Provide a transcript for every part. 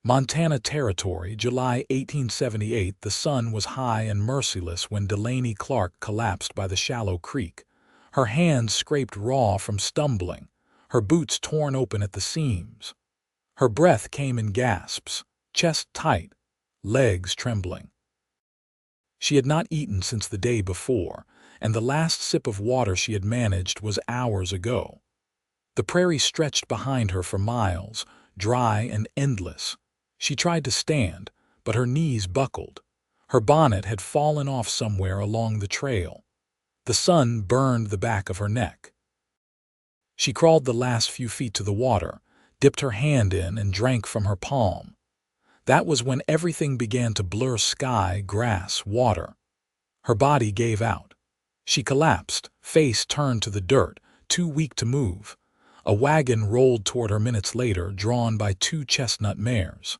Montana Territory, July 1878. The sun was high and merciless when Delaney Clarke collapsed by the shallow creek. Her hands scraped raw from stumbling, her boots torn open at the seams. Her breath came in gasps, chest tight, legs trembling. She had not eaten since the day before, and the last sip of water she had managed was hours ago. The prairie stretched behind her for miles, dry and endless. She tried to stand, but her knees buckled. Her bonnet had fallen off somewhere along the trail. The sun burned the back of her neck. She crawled the last few feet to the water, dipped her hand in and drank from her palm. That was when everything began to blur: sky, grass, water. Her body gave out. She collapsed, face turned to the dirt, too weak to move. A wagon rolled toward her minutes later, drawn by two chestnut mares.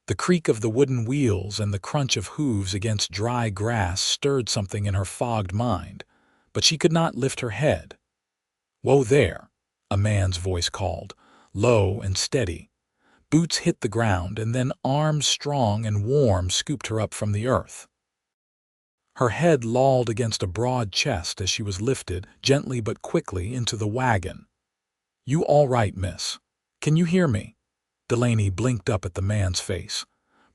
The creak of the wooden wheels and the crunch of hooves against dry grass stirred something in her fogged mind, but she could not lift her head. "Whoa there," a man's voice called, low and steady. Boots hit the ground, and then arms strong and warm scooped her up from the earth. Her head lolled against a broad chest as she was lifted, gently but quickly, into the wagon. "You all right, miss? Can you hear me?" Delaney blinked up at the man's face.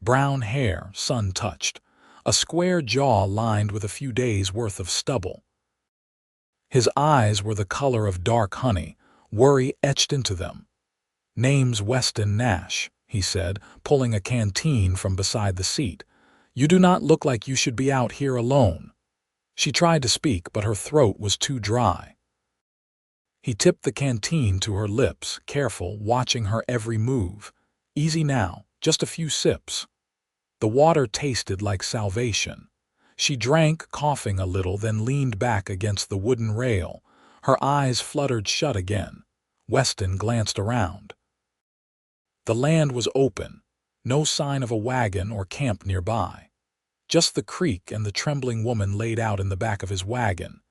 Brown hair, sun-touched. A square jaw lined with a few days' worth of stubble. His eyes were the color of dark honey, worry etched into them. "Name's Weston Nash," he said, pulling a canteen from beside the seat. "You do not look like you should be out here alone." She tried to speak, but her throat was too dry. He tipped the canteen to her lips, careful, watching her every move. "Easy now, just a few sips." The water tasted like salvation. She drank, coughing a little, then leaned back against the wooden rail. Her eyes fluttered shut again. Weston glanced around. The land was open, no sign of a wagon or camp nearby. Just the creek and the trembling woman laid out in the back of his wagon.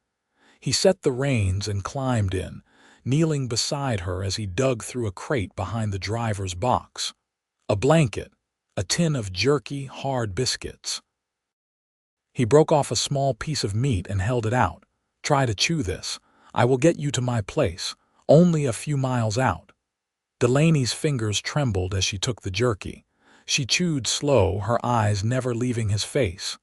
He set the reins and climbed in, kneeling beside her as he dug through a crate behind the driver's box. A blanket, a tin of jerky, hard biscuits. He broke off a small piece of meat and held it out. "Try to chew this. I will get you to my place, only a few miles out." Delaney's fingers trembled as she took the jerky. She chewed slow, her eyes never leaving his face.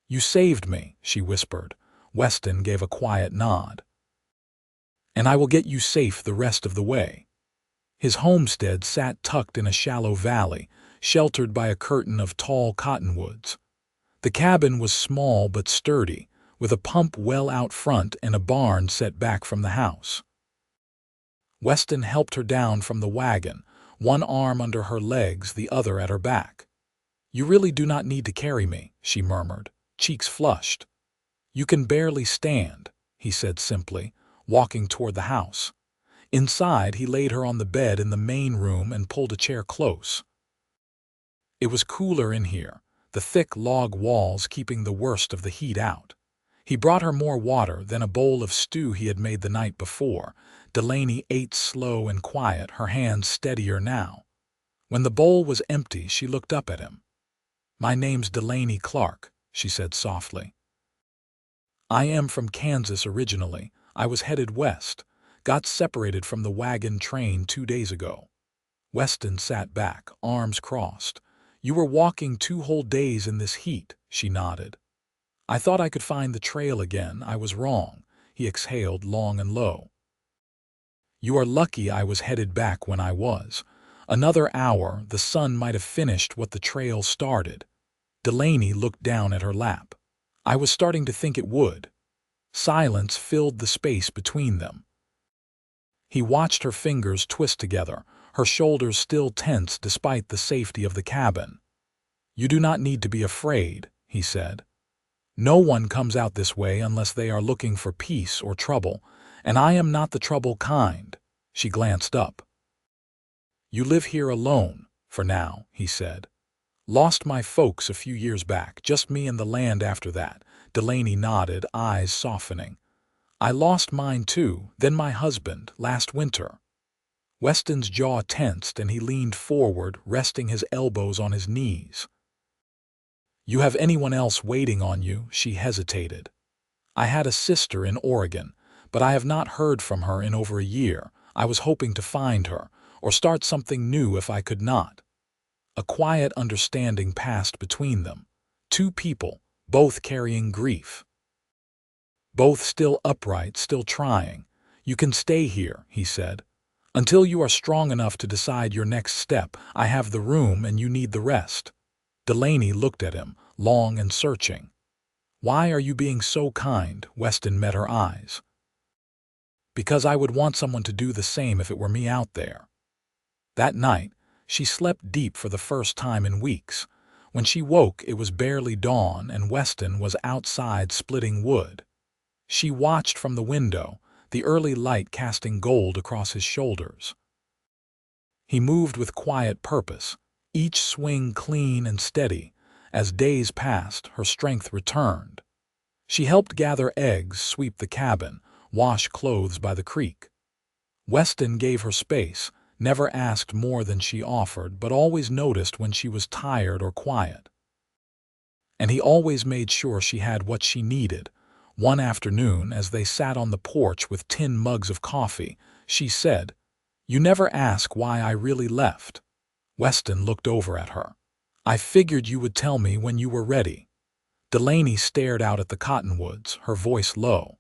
"You saved me," she whispered. Weston gave a quiet nod. "And I will get you safe the rest of the way." His homestead sat tucked in a shallow valley, sheltered by a curtain of tall cottonwoods. The cabin was small but sturdy, with a pump well out front and a barn set back from the house. Weston helped her down from the wagon, one arm under her legs, the other at her back. "You really do not need to carry me," she murmured, cheeks flushed. "You can barely stand," he said simply, walking toward the house. Inside, he laid her on the bed in the main room and pulled a chair close. It was cooler in here, the thick log walls keeping the worst of the heat out. He brought her more water, then a bowl of stew he had made the night before. Delaney ate slow and quiet, her hands steadier now. When the bowl was empty, she looked up at him. "My name's Delaney Clarke," she said softly. "I am from Kansas originally. I was headed west. Got separated from the wagon train 2 days ago." Weston sat back, arms crossed. "You were walking 2 whole days in this heat," she nodded. "I thought I could find the trail again. I was wrong." He exhaled long and low. "You are lucky I was headed back when I was. Another hour, the sun might have finished what the trail started." Delaney looked down at her lap. "I was starting to think it would." Silence filled the space between them. He watched her fingers twist together, her shoulders still tense despite the safety of the cabin. "You do not need to be afraid," he said. "No one comes out this way unless they are looking for peace or trouble, and I am not the trouble kind." She glanced up. "You live here alone, for now," he said. "Lost my folks a few years back, just me and the land after that." Delaney nodded, eyes softening. "I lost mine too, then my husband, last winter." Weston's jaw tensed and he leaned forward, resting his elbows on his knees. "You have anyone else waiting on you?" She hesitated. "I had a sister in Oregon, but I have not heard from her in over a year. I was hoping to find her, or start something new if I could not." A quiet understanding passed between them. Two people, both carrying grief. Both still upright, still trying. "You can stay here," he said. "Until you are strong enough to decide your next step. I have the room and you need the rest." Delaney looked at him, long and searching. "Why are you being so kind?" Weston met her eyes. "Because I would want someone to do the same if it were me out there." That night, she slept deep for the first time in weeks. When she woke, it was barely dawn and Weston was outside splitting wood. She watched from the window, the early light casting gold across his shoulders. He moved with quiet purpose, each swing clean and steady. As days passed, her strength returned. She helped gather eggs, sweep the cabin, wash clothes by the creek. Weston gave her space, never asked more than she offered, but always noticed when she was tired or quiet. And he always made sure she had what she needed. One afternoon, as they sat on the porch with tin mugs of coffee, she said, "You never ask why I really left." Weston looked over at her. "I figured you would tell me when you were ready." Delaney stared out at the cottonwoods, her voice low.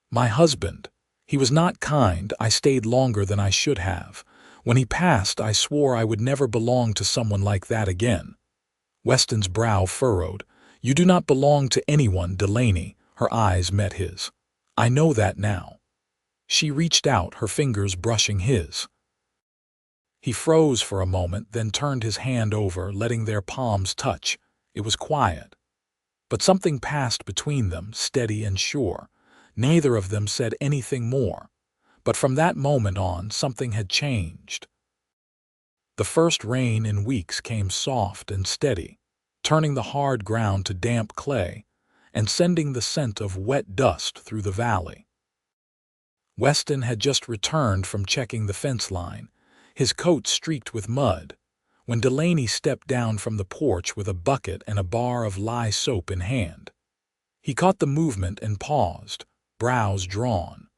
"My husband. He was not kind. I stayed longer than I should have. When he passed, I swore I would never belong to someone like that again." Weston's brow furrowed. "You do not belong to anyone, Delaney." Her eyes met his. "I know that now." She reached out, her fingers brushing his. He froze for a moment, then turned his hand over, letting their palms touch. It was quiet. But something passed between them, steady and sure. Neither of them said anything more. But from that moment on, something had changed. The first rain in weeks came soft and steady, turning the hard ground to damp clay and sending the scent of wet dust through the valley. Weston had just returned from checking the fence line, his coat streaked with mud, when Delaney stepped down from the porch with a bucket and a bar of lye soap in hand. He caught the movement and paused, brows drawn.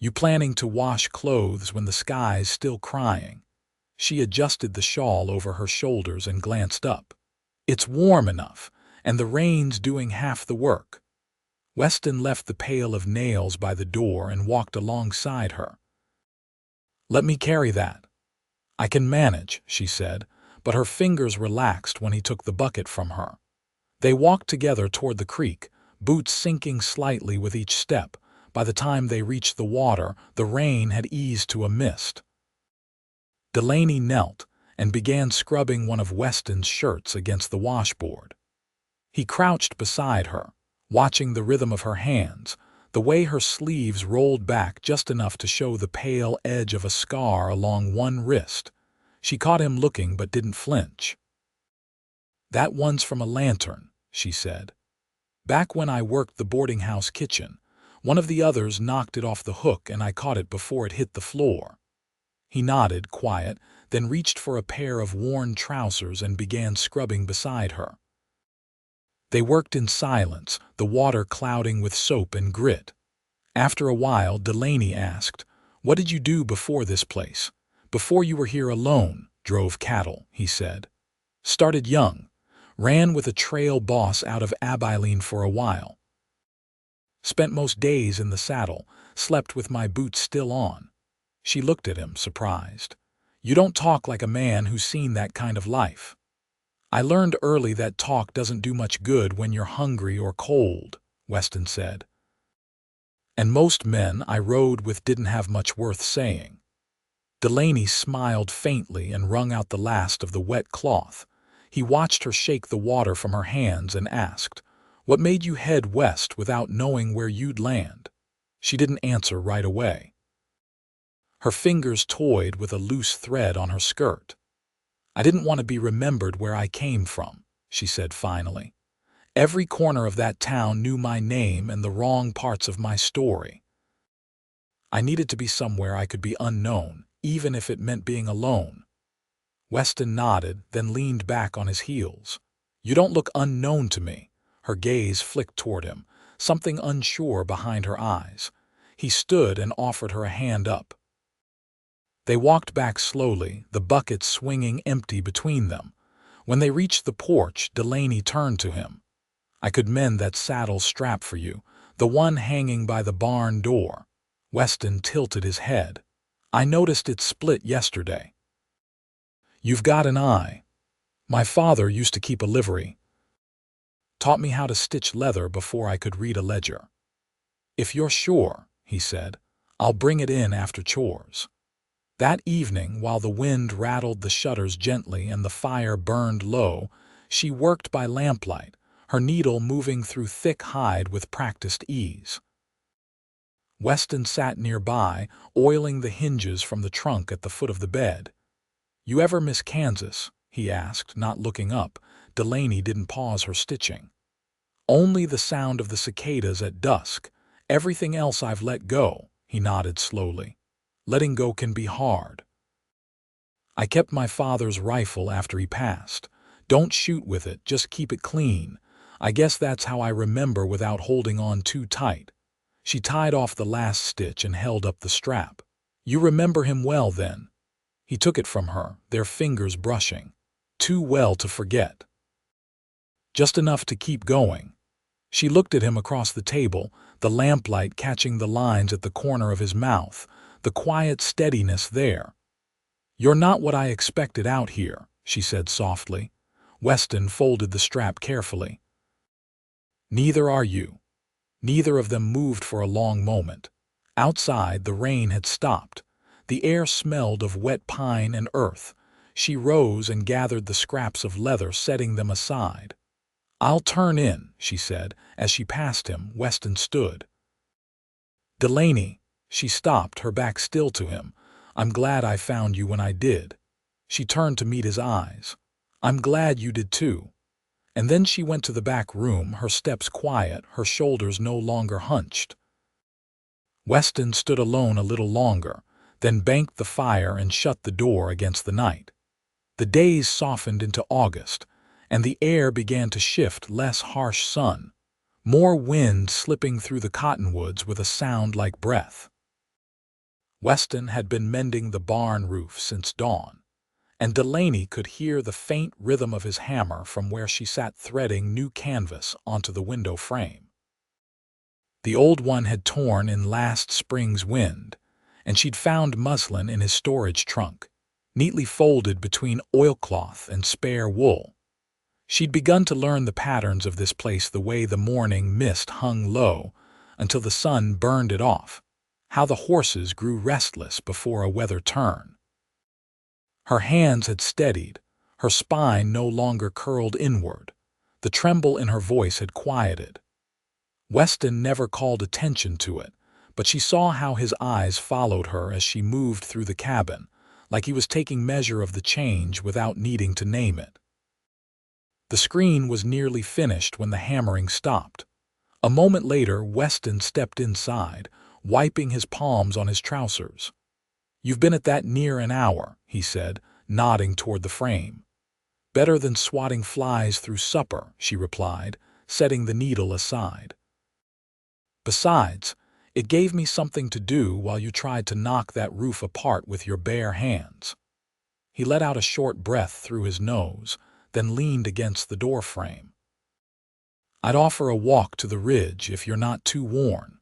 "You planning to wash clothes when the sky's still crying?" She adjusted the shawl over her shoulders and glanced up. "It's warm enough, and the rain's doing half the work." Weston left the pail of nails by the door and walked alongside her. "Let me carry that." "I can manage," she said, but her fingers relaxed when he took the bucket from her. They walked together toward the creek, boots sinking slightly with each step. By the time they reached the water, the rain had eased to a mist. Delaney knelt and began scrubbing one of Weston's shirts against the washboard. He crouched beside her, watching the rhythm of her hands, the way her sleeves rolled back just enough to show the pale edge of a scar along one wrist. She caught him looking but didn't flinch. "That one's from a lantern," she said. "Back when I worked the boarding house kitchen, one of the others knocked it off the hook and I caught it before it hit the floor." He nodded, quiet, then reached for a pair of worn trousers and began scrubbing beside her. They worked in silence, the water clouding with soap and grit. After a while, Delaney asked, "What did you do before this place?" "Before you were here alone, drove cattle," he said. "Started young. Ran with a trail boss out of Abilene for a while. Spent most days in the saddle, slept with my boots still on." She looked at him, surprised. "You don't talk like a man who's seen that kind of life." "I learned early that talk doesn't do much good when you're hungry or cold," Weston said. "And most men I rode with didn't have much worth saying." Delaney smiled faintly and wrung out the last of the wet cloth. He watched her shake the water from her hands and asked, "What made you head west without knowing where you'd land?" She didn't answer right away. Her fingers toyed with a loose thread on her skirt. "I didn't want to be remembered where I came from," she said finally. "Every corner of that town knew my name and the wrong parts of my story." I needed to be somewhere I could be unknown, even if it meant being alone. Weston nodded, then leaned back on his heels. You don't look unknown to me. Her gaze flicked toward him, something unsure behind her eyes. He stood and offered her a hand up. They walked back slowly, the bucket swinging empty between them. When they reached the porch, Delaney turned to him. I could mend that saddle strap for you, the one hanging by the barn door. Weston tilted his head. I noticed it split yesterday. You've got an eye. My father used to keep a livery. Taught me how to stitch leather before I could read a ledger. If you're sure, he said, I'll bring it in after chores. That evening, while the wind rattled the shutters gently and the fire burned low, she worked by lamplight, her needle moving through thick hide with practiced ease. Weston sat nearby, oiling the hinges from the trunk at the foot of the bed. You ever miss Kansas? He asked, not looking up. Delaney didn't pause her stitching. Only the sound of the cicadas at dusk. Everything else I've let go, he nodded slowly. Letting go can be hard. I kept my father's rifle after he passed. Don't shoot with it, just keep it clean. I guess that's how I remember without holding on too tight. She tied off the last stitch and held up the strap. You remember him well then? He took it from her, their fingers brushing. Too well to forget. Just enough to keep going. She looked at him across the table, the lamplight catching the lines at the corner of his mouth, the quiet steadiness there. You're not what I expected out here, she said softly. Weston folded the strap carefully. Neither are you. Neither of them moved for a long moment. Outside, the rain had stopped. The air smelled of wet pine and earth. She rose and gathered the scraps of leather, setting them aside. I'll turn in, she said. As she passed him, Weston stood. Delaney, she stopped, her back still to him. I'm glad I found you when I did. She turned to meet his eyes. I'm glad you did too. And then she went to the back room, her steps quiet, her shoulders no longer hunched. Weston stood alone a little longer, then banked the fire and shut the door against the night. The days softened into August, and the air began to shift, less harsh sun, more wind slipping through the cottonwoods with a sound like breath. Weston had been mending the barn roof since dawn, and Delaney could hear the faint rhythm of his hammer from where she sat threading new canvas onto the window frame. The old one had torn in last spring's wind, and she'd found muslin in his storage trunk, neatly folded between oilcloth and spare wool. She'd begun to learn the patterns of this place, the way the morning mist hung low until the sun burned it off, how the horses grew restless before a weather turn. Her hands had steadied, her spine no longer curled inward. The tremble in her voice had quieted. Weston never called attention to it, but she saw how his eyes followed her as she moved through the cabin, like he was taking measure of the change without needing to name it. The screen was nearly finished when the hammering stopped. A moment later, Weston stepped inside, wiping his palms on his trousers. You've been at that near an hour, he said, nodding toward the frame. Better than swatting flies through supper, she replied, setting the needle aside. Besides, it gave me something to do while you tried to knock that roof apart with your bare hands. He let out a short breath through his nose, then leaned against the door frame. I'd offer a walk to the ridge if you're not too worn.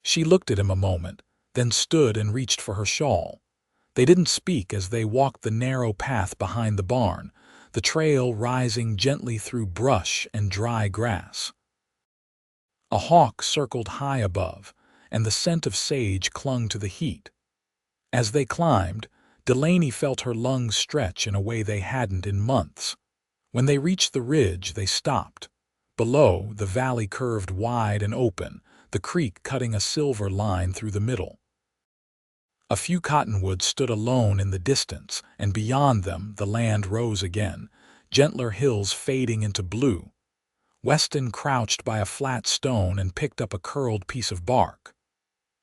She looked at him a moment, then stood and reached for her shawl. They didn't speak as they walked the narrow path behind the barn, the trail rising gently through brush and dry grass. A hawk circled high above, and the scent of sage clung to the heat. As they climbed, Delaney felt her lungs stretch in a way they hadn't in months. When they reached the ridge, they stopped. Below, the valley curved wide and open, the creek cutting a silver line through the middle. A few cottonwoods stood alone in the distance, and beyond them the land rose again, gentler hills fading into blue. Weston crouched by a flat stone and picked up a curled piece of bark.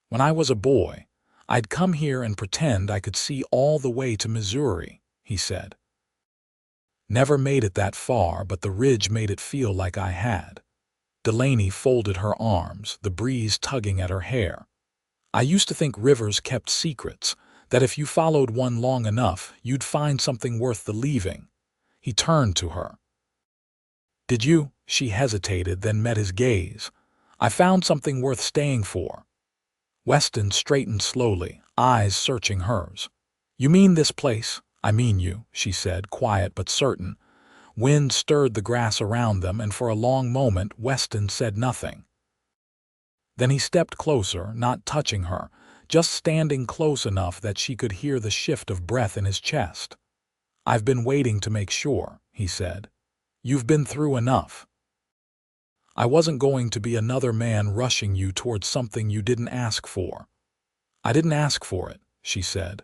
When I was a boy, I'd come here and pretend I could see all the way to Missouri, he said. Never made it that far, but the ridge made it feel like I had. Delaney folded her arms, the breeze tugging at her hair. I used to think rivers kept secrets, that if you followed one long enough, you'd find something worth the leaving. He turned to her. Did you? She hesitated, then met his gaze. I found something worth staying for. Weston straightened slowly, eyes searching hers. You mean this place? I mean you, she said, quiet but certain. Wind stirred the grass around them, and for a long moment Weston said nothing. Then he stepped closer, not touching her, just standing close enough that she could hear the shift of breath in his chest. I've been waiting to make sure, he said. You've been through enough. I wasn't going to be another man rushing you towards something you didn't ask for. I didn't ask for it, she said.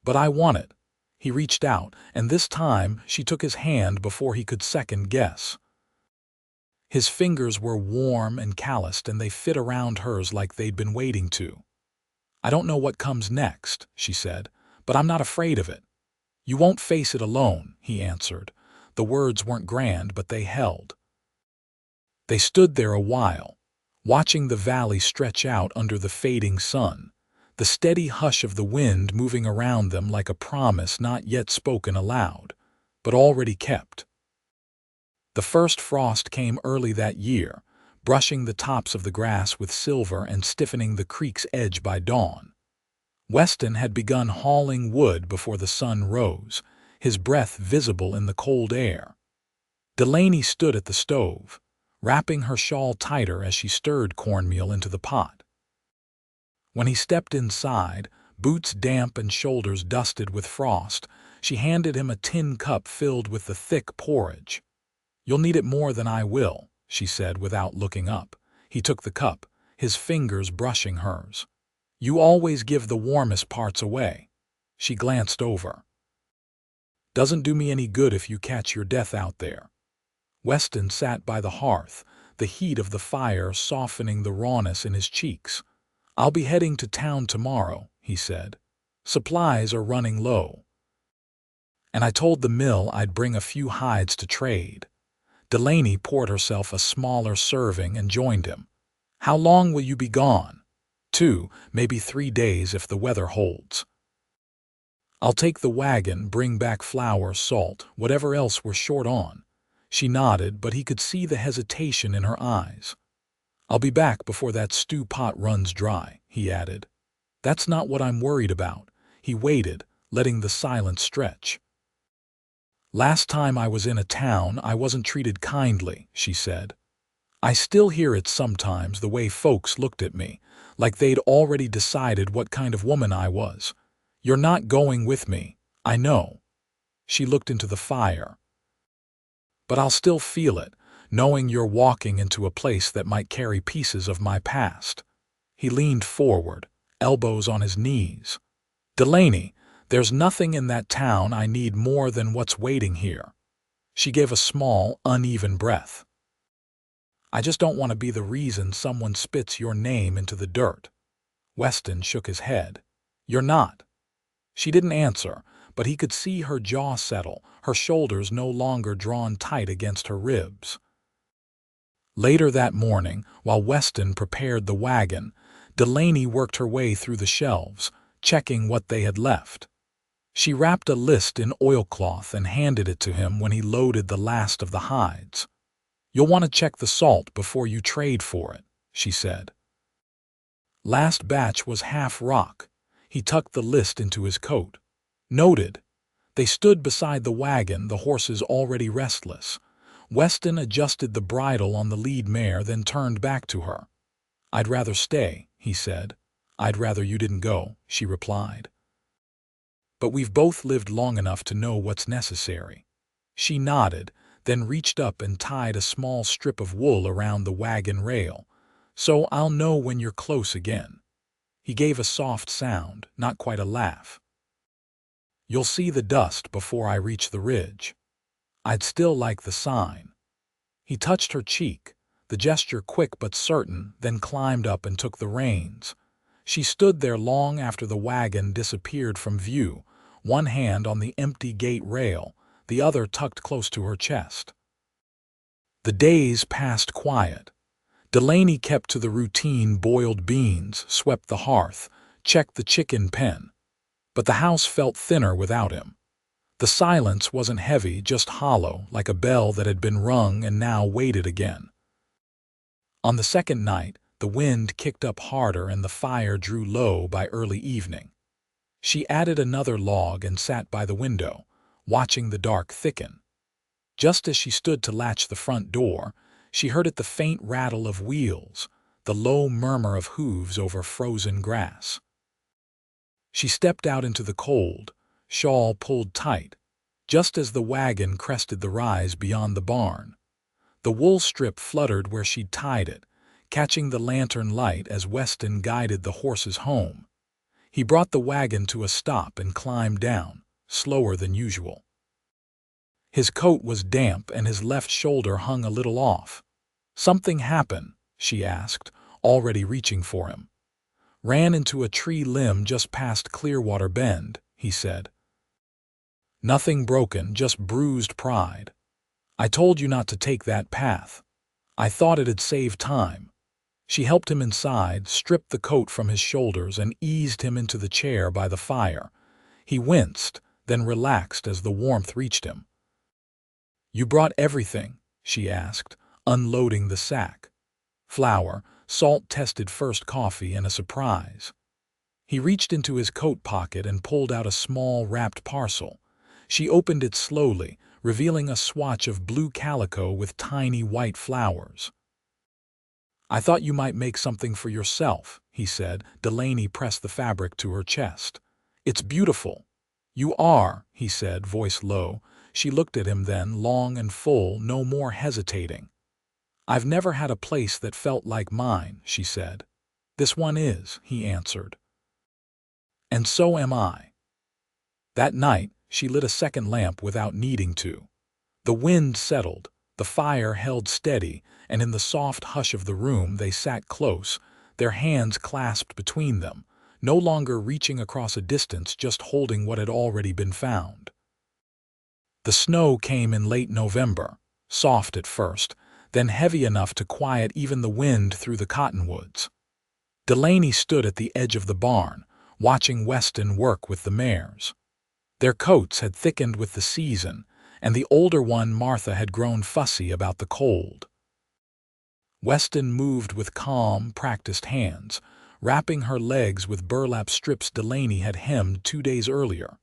But I want it. He reached out, and this time she took his hand before he could second guess. His fingers were warm and calloused, and they fit around hers like they'd been waiting to. I don't know what comes next, she said, but I'm not afraid of it. You won't face it alone, he answered. The words weren't grand, but they held. They stood there a while, watching the valley stretch out under the fading sun, the steady hush of the wind moving around them like a promise not yet spoken aloud, but already kept. The first frost came early that year, brushing the tops of the grass with silver and stiffening the creek's edge by dawn. Weston had begun hauling wood before the sun rose, his breath visible in the cold air. Delaney stood at the stove, wrapping her shawl tighter as she stirred cornmeal into the pot. When he stepped inside, boots damp and shoulders dusted with frost, she handed him a tin cup filled with the thick porridge. You'll need it more than I will, she said without looking up. He took the cup, his fingers brushing hers. You always give the warmest parts away. She glanced over. Doesn't do me any good if you catch your death out there. Weston sat by the hearth, the heat of the fire softening the rawness in his cheeks. I'll be heading to town tomorrow, he said. Supplies are running low. And I told the mill I'd bring a few hides to trade. Delaney poured herself a smaller serving and joined him. How long will you be gone? 2, maybe 3 days if the weather holds. I'll take the wagon, bring back flour, salt, whatever else we're short on. She nodded, but he could see the hesitation in her eyes. I'll be back before that stew pot runs dry, he added. That's not what I'm worried about. He waited, letting the silence stretch. Last time I was in a town, I wasn't treated kindly, she said. I still hear it sometimes, the way folks looked at me, like they'd already decided what kind of woman I was. You're not going with me, I know. She looked into the fire. But I'll still feel it, knowing you're walking into a place that might carry pieces of my past. He leaned forward, elbows on his knees. Delaney, there's nothing in that town I need more than what's waiting here. She gave a small, uneven breath. I just don't want to be the reason someone spits your name into the dirt. Weston shook his head. You're not. She didn't answer, but he could see her jaw settle, her shoulders no longer drawn tight against her ribs. Later that morning, while Weston prepared the wagon, Delaney worked her way through the shelves, checking what they had left. She wrapped a list in oilcloth and handed it to him when he loaded the last of the hides. You'll want to check the salt before you trade for it, she said. Last batch was half rock. He tucked the list into his coat. Noted. They stood beside the wagon, the horses already restless. Weston adjusted the bridle on the lead mare, then turned back to her. I'd rather stay, he said. I'd rather you didn't go, she replied. But we've both lived long enough to know what's necessary. She nodded, then reached up and tied a small strip of wool around the wagon rail. So I'll know when you're close again. He gave a soft sound, not quite a laugh. You'll see the dust before I reach the ridge. I'd still like the sign. He touched her cheek, the gesture quick but certain, then climbed up and took the reins. She stood there long after the wagon disappeared from view, one hand on the empty gate rail, the other tucked close to her chest. The days passed quiet. Delaney kept to the routine: boiled beans, swept the hearth, checked the chicken pen. But the house felt thinner without him. The silence wasn't heavy, just hollow, like a bell that had been rung and now waited again. On the second night, the wind kicked up harder and the fire drew low by early evening. She added another log and sat by the window, watching the dark thicken. Just as she stood to latch the front door, she heard the faint rattle of wheels, the low murmur of hooves over frozen grass. She stepped out into the cold, shawl pulled tight, just as the wagon crested the rise beyond the barn. The wool strip fluttered where she'd tied it, catching the lantern light as Weston guided the horses home. He brought the wagon to a stop and climbed down, slower than usual. His coat was damp and his left shoulder hung a little off. "Something happened?" she asked, already reaching for him. "Ran into a tree limb just past Clearwater Bend," he said. "Nothing broken, just bruised pride. I told you not to take that path. I thought it'd save time." She helped him inside, stripped the coat from his shoulders, and eased him into the chair by the fire. He winced, then relaxed as the warmth reached him. "You brought everything?" she asked, unloading the sack. "Flour, salt-tested first coffee, and a surprise." He reached into his coat pocket and pulled out a small wrapped parcel. She opened it slowly, revealing a swatch of blue calico with tiny white flowers. "I thought you might make something for yourself," he said. Delaney pressed the fabric to her chest. "It's beautiful." "You are," he said, voice low. She looked at him then, long and full, no more hesitating. "I've never had a place that felt like mine," she said. "This one is," he answered. "And so am I." That night, she lit a second lamp without needing to. The wind settled, the fire held steady, and in the soft hush of the room they sat close, their hands clasped between them, no longer reaching across a distance, just holding what had already been found. The snow came in late November, soft at first, then heavy enough to quiet even the wind through the cottonwoods. Delaney stood at the edge of the barn, watching Weston work with the mares. Their coats had thickened with the season, and the older one, Martha, had grown fussy about the cold. Weston moved with calm, practiced hands, wrapping her legs with burlap strips Delaney had hemmed 2 days earlier.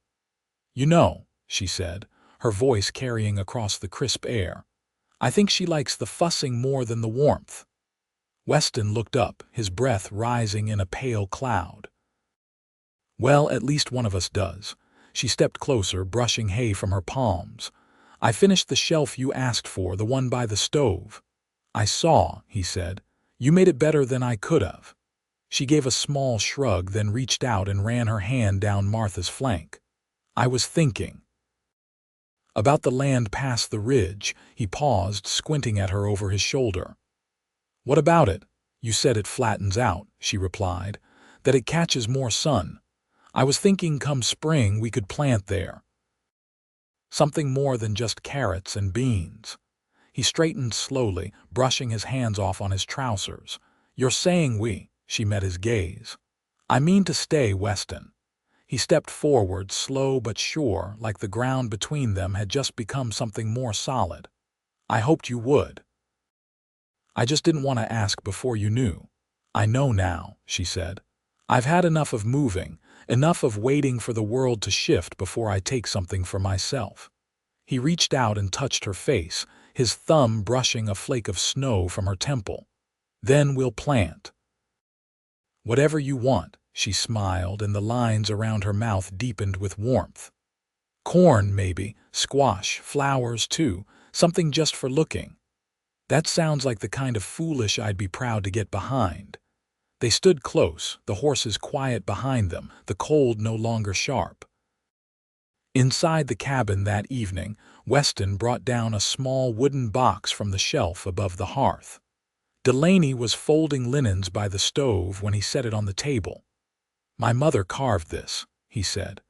"You know," she said, her voice carrying across the crisp air, "I think she likes the fussing more than the warmth." Weston looked up, his breath rising in a pale cloud. "Well, at least one of us does." She stepped closer, brushing hay from her palms. "I finished the shelf you asked for, the one by the stove." "I saw," he said. "You made it better than I could have." She gave a small shrug, then reached out and ran her hand down Martha's flank. "I was thinking." "About the land past the ridge." He paused, squinting at her over his shoulder. "What about it?" "You said it flattens out," she replied, "that it catches more sun. I was thinking come spring we could plant there. Something more than just carrots and beans." He straightened slowly, brushing his hands off on his trousers. "You're saying we?" She met his gaze. "I mean to stay, Weston." He stepped forward, slow but sure, like the ground between them had just become something more solid. "I hoped you would. I just didn't want to ask before you knew." "I know now," she said. "I've had enough of moving, enough of waiting for the world to shift before I take something for myself." He reached out and touched her face, his thumb brushing a flake of snow from her temple. "Then we'll plant." "Whatever you want," she smiled, and the lines around her mouth deepened with warmth. "Corn, maybe, squash, flowers too, something just for looking." "That sounds like the kind of foolish I'd be proud to get behind." They stood close, the horses quiet behind them, the cold no longer sharp. Inside the cabin that evening, Weston brought down a small wooden box from the shelf above the hearth. Delaney was folding linens by the stove when he set it on the table. "My mother carved this," he said.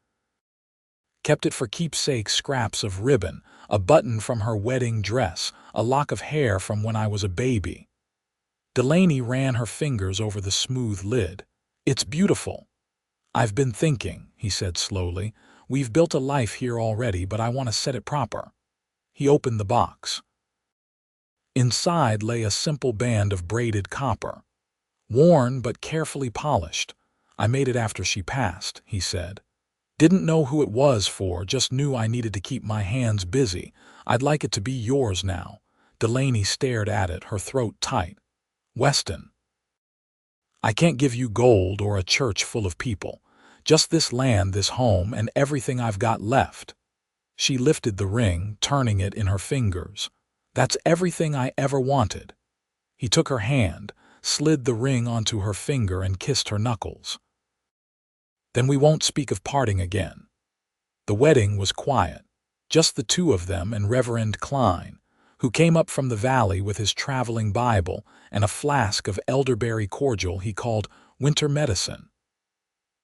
"Kept it for keepsake scraps of ribbon, a button from her wedding dress, a lock of hair from when I was a baby." Delaney ran her fingers over the smooth lid. "It's beautiful." "I've been thinking," he said slowly. "We've built a life here already, but I want to set it proper." He opened the box. Inside lay a simple band of braided copper. "Worn but carefully polished. I made it after she passed," he said. "Didn't know who it was for, just knew I needed to keep my hands busy. I'd like it to be yours now." Delaney stared at it, her throat tight. "Weston, I can't give you gold or a church full of people. Just this land, this home, and everything I've got left." She lifted the ring, turning it in her fingers. "That's everything I ever wanted." He took her hand, slid the ring onto her finger, and kissed her knuckles. "Then we won't speak of parting again." The wedding was quiet, just the two of them and Reverend Klein, who came up from the valley with his traveling Bible and a flask of elderberry cordial he called winter medicine.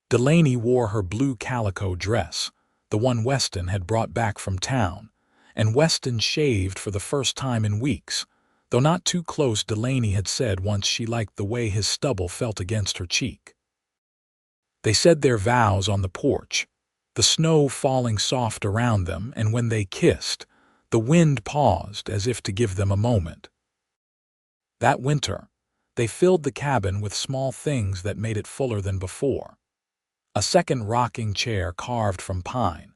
Delaney wore her blue calico dress, the one Weston had brought back from town, and Weston shaved for the first time in weeks. Though not too close, Delaney had said once she liked the way his stubble felt against her cheek. They said their vows on the porch, the snow falling soft around them, and when they kissed, the wind paused as if to give them a moment. That winter, they filled the cabin with small things that made it fuller than before. A second rocking chair carved from pine,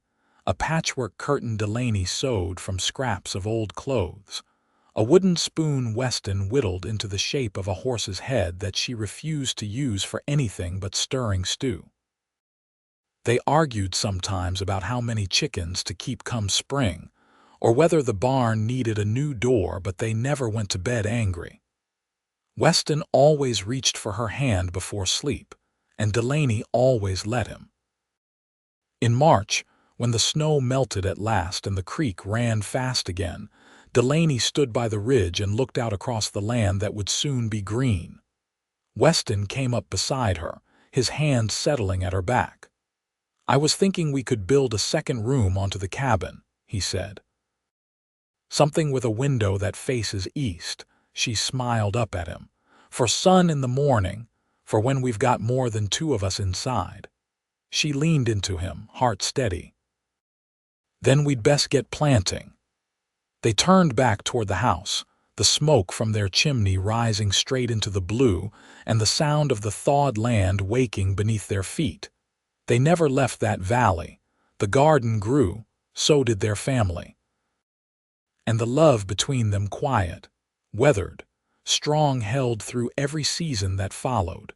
a patchwork curtain Delaney sewed from scraps of old clothes, a wooden spoon Weston whittled into the shape of a horse's head that she refused to use for anything but stirring stew. They argued sometimes about how many chickens to keep come spring, or whether the barn needed a new door, but they never went to bed angry. Weston always reached for her hand before sleep, and Delaney always let him. In March, when the snow melted at last and the creek ran fast again, Delaney stood by the ridge and looked out across the land that would soon be green. Weston came up beside her, his hand settling at her back. "I was thinking we could build a second room onto the cabin," he said. "Something with a window that faces east." She smiled up at him. "For sun in the morning, for when we've got more than two of us inside." She leaned into him, heart steady. "Then we'd best get planting." They turned back toward the house, the smoke from their chimney rising straight into the blue and the sound of the thawed land waking beneath their feet. They never left that valley. The garden grew, so did their family. And the love between them quiet, weathered, strong, held through every season that followed.